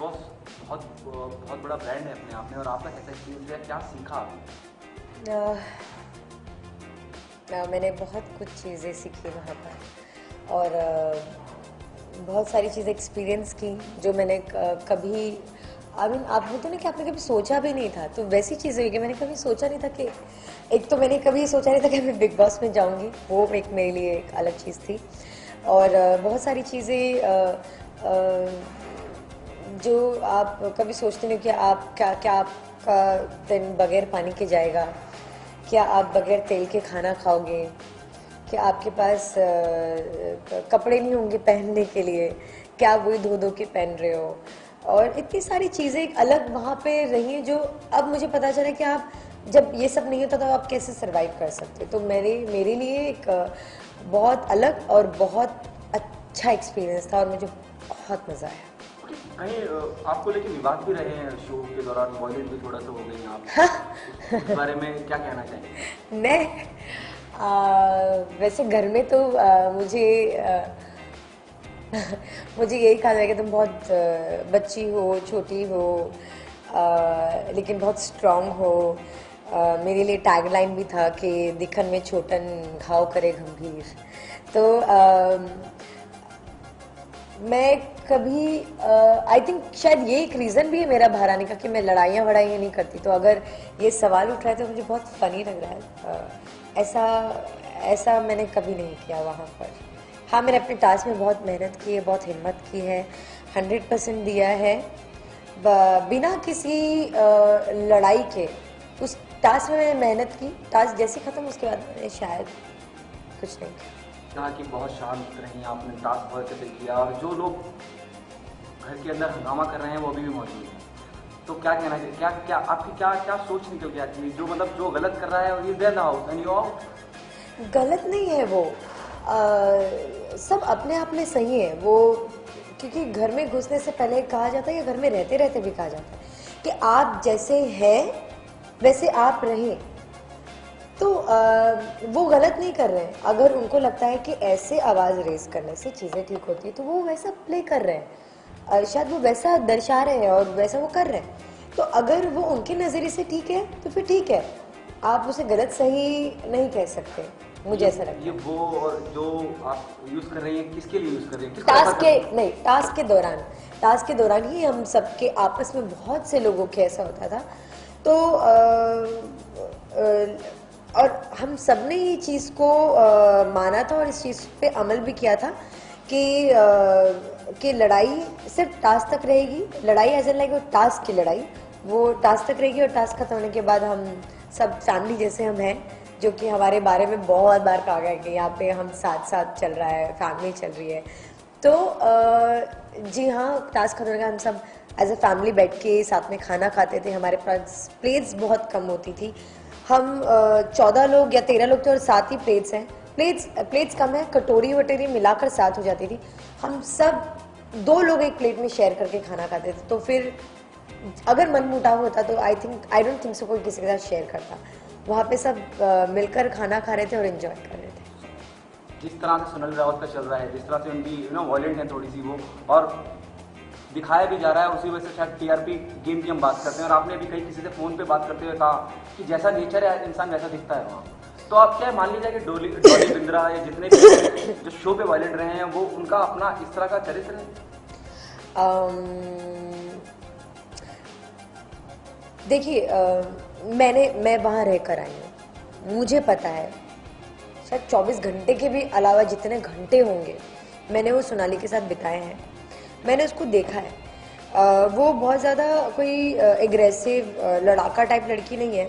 Boss बहुत बहुत बड़ा ब्रांड है अपने आप में, और आपका कैसा एक्सपीरियंस है, क्या सीखा आपने? मैंने बहुत कुछ चीज़ें सीखी वहाँ पर, और बहुत सारी चीज़ें एक्सपीरियंस की जो मैंने कभी आप बोलते ना कि आपने कभी सोचा भी नहीं था, तो वैसी चीज़ें हुई कि मैंने कभी सोचा नहीं था कि, एक तो मैंने कभी सोचा नहीं था कि मैं बिग बॉस में जाऊंगी, वो एक मेरे लिए एक अलग चीज़ थी। और बहुत सारी चीज़ें जो आप कभी सोचते नहीं कि आप क्या आपका दिन बगैर पानी के जाएगा, क्या आप बगैर तेल के खाना खाओगे, क्या आपके पास कपड़े नहीं होंगे पहनने के लिए, क्या आप वही धो धो के पहन रहे हो, और इतनी सारी चीज़ें एक अलग वहाँ पे रही हैं जो अब मुझे पता चला कि आप जब ये सब नहीं होता तो आप कैसे सरवाइव कर सकते। तो मेरे लिए एक बहुत अलग और बहुत अच्छा एक्सपीरियंस था और मुझे बहुत मज़ा आया। कहीं आपको लेके विवाद भी रहे हैं शो के दौरान, वॉयलेंट भी थोड़ा सा हो गई हैं आप, उस बारे में क्या कहना चाहेंगे? मैं वैसे घर में तो मुझे मुझे यही कहा जाएगा तुम बहुत बच्ची हो, छोटी हो, लेकिन बहुत स्ट्रांग हो। मेरे लिए टैगलाइन भी था कि दिखन में छोटन घाव करे गंभीर। तो मैं कभी आई थिंक शायद ये एक रीज़न भी है मेरा बाहर आने का कि मैं लड़ाइयाँ वड़ाइयाँ नहीं करती। तो अगर ये सवाल उठ रहा है तो मुझे बहुत फ़नी लग रहा है। ऐसा मैंने कभी नहीं किया वहाँ पर। हाँ, मैंने अपने टास्क में बहुत मेहनत की है, बहुत हिम्मत की है, 100% दिया है, बिना किसी लड़ाई के। उस टास्क में मैंने मेहनत की, टास्क जैसे ख़त्म उसके बाद मैंने शायद कुछ नहीं किया। कहा कि बहुत शांत रही, आपने टास्क बहुत अच्छे से किया, और जो लोग घर के अंदर हंगामा कर रहे हैं वो अभी भी मौजूद हैं। तो क्या कहना चाहिए, क्या क्या आपकी क्या क्या सोच निकल के आती है, जो मतलब जो गलत कर रहा है is their house and you out? गलत नहीं है वो, सब अपने आप में सही है वो। क्योंकि घर में घुसने से पहले कहा जाता है या घर में रहते रहते भी कहा जाता है कि आप जैसे हैं वैसे आप रहें। तो वो गलत नहीं कर रहे हैं। अगर उनको लगता है कि ऐसे आवाज़ रेस करने से चीज़ें ठीक होती है तो वो वैसा प्ले कर रहे हैं, शायद वो वैसा दर्शा रहे हैं और वैसा वो कर रहे हैं। तो अगर वो उनके नज़रिए से ठीक है तो फिर ठीक है, आप उसे गलत सही नहीं कह सकते। मुझे ऐसा लगता है। ये वो और जो आप यूज़ कर रही हैं किसके लिए यूज़ कर रही हैं, किसको टास्क रेफर के कर? नहीं, टास्क के दौरान ही हम सबके आपस में बहुत से लोगों के ऐसा होता था। तो और हम सब ने ये चीज़ को माना था और इस चीज़ पे अमल भी किया था कि लड़ाई सिर्फ टास्क तक रहेगी। लड़ाई एज एन लाइक वो टास्क की लड़ाई, वो टास्क तक रहेगी, और टास्क खत्म होने के बाद हम सब फैमिली जैसे हम हैं, जो कि हमारे बारे में बहुत बार कहा गया कि यहाँ पे हम साथ साथ चल रहा है, फैमिली चल रही है। तो जी हाँ, टास्क खत्म होने का हम सब एज ए फैमिली बैठ के साथ में खाना खाते थे। हमारे पास प्लेट्स बहुत कम होती थी, हम 14 लोग या 13 लोग थे और 7 ही प्लेट्स हैं। प्लेट्स कम है, कटोरी वटोरी मिलाकर 7 हो जाती थी। हम सब 2 लोग एक प्लेट में शेयर करके खाना खाते थे। तो फिर अगर मन मुटाव होता तो आई डोंट थिंक सो कोई किसी के साथ शेयर करता। वहाँ पे सब मिलकर खाना खा रहे थे और एंजॉय कर रहे थे। जिस तरह से सुनील रावत का चल रहा है, जिस तरह से उनकी वॉयलेंट है थोड़ी सी वो, और दिखाया भी जा रहा है, उसी वजह से शायद टीआरपी गेम की हम बात करते हैं। और आपने अभी कहीं किसी से फ़ोन पे बात करते हुए कहा कि जैसा नेचर है इंसान वैसा दिखता है वहाँ। तो आप क्या मान लीजिए कि डॉली बिंद्रा या जितने भी जो शो पे वायलेंट रहे हैं वो उनका अपना इस तरह का चरित्र है? देखिए, मैं वहाँ रहकर आई हूँ, मुझे पता है। शायद 24 घंटे के भी अलावा जितने घंटे होंगे मैंने वो सोनाली के साथ बिताए हैं, मैंने उसको देखा है। वो बहुत ज़्यादा कोई एग्रेसिव लड़ाका टाइप लड़की नहीं है।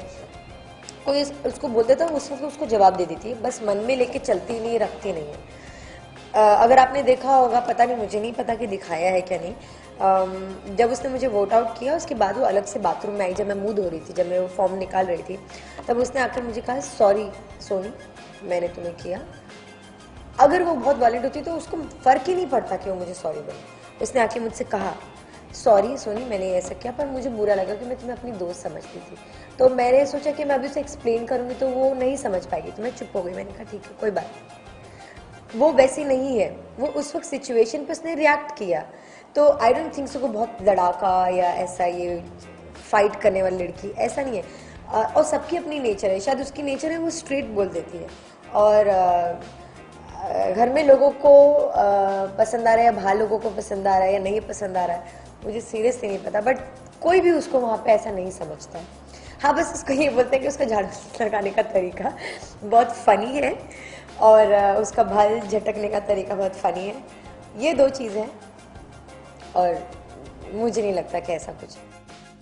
कोई उसको बोलते था उसको जवाब दे देती है, बस मन में लेके चलती नहीं, रखती नहीं है। अगर आपने देखा होगा, पता नहीं, मुझे नहीं पता कि दिखाया है क्या नहीं, जब उसने मुझे वोट आउट किया उसके बाद वो अलग से बाथरूम में आई, जब मैं मुंह धो रही थी, जब मैं वो फॉर्म निकाल रही थी, तब उसने आकर मुझे कहा सॉरी सोनी, मैंने तुम्हें किया। अगर वो बहुत वॉलेंट होती तो उसको फ़र्क ही नहीं पड़ता कि वो मुझे सॉरी बोले। उसने आके मुझसे कहा सॉरी सोनी, मैंने ऐसा किया, पर मुझे बुरा लगा कि मैं तुम्हें अपनी दोस्त समझती थी। तो मैंने सोचा कि मैं अभी उसे एक्सप्लेन करूँगी तो वो नहीं समझ पाएगी, तो मैं चुप हो गई। मैंने कहा ठीक है, कोई बात नहीं। वो वैसी नहीं है, वो उस वक्त सिचुएशन पे उसने रिएक्ट किया। तो आई डोंट थिंक सो को बहुत लड़ाका या ऐसा ये फाइट करने वाली लड़की ऐसा नहीं है। और सबकी अपनी नेचर है, शायद उसकी नेचर है वो स्ट्रेट बोल देती है। और घर में लोगों को पसंद आ रहा है या बाहर लोगों को पसंद आ रहा है या नहीं पसंद आ रहा है, मुझे सीरियसली नहीं पता, बट कोई भी उसको वहाँ पे ऐसा नहीं समझता है। हाँ, बस उसको ये बोलते हैं कि उसका झाड़ू लगाने का तरीका बहुत फनी है और उसका बाल झटकने का तरीका बहुत फनी है। ये दो चीज़ें हैं और मुझे नहीं लगता कि ऐसा कुछ है।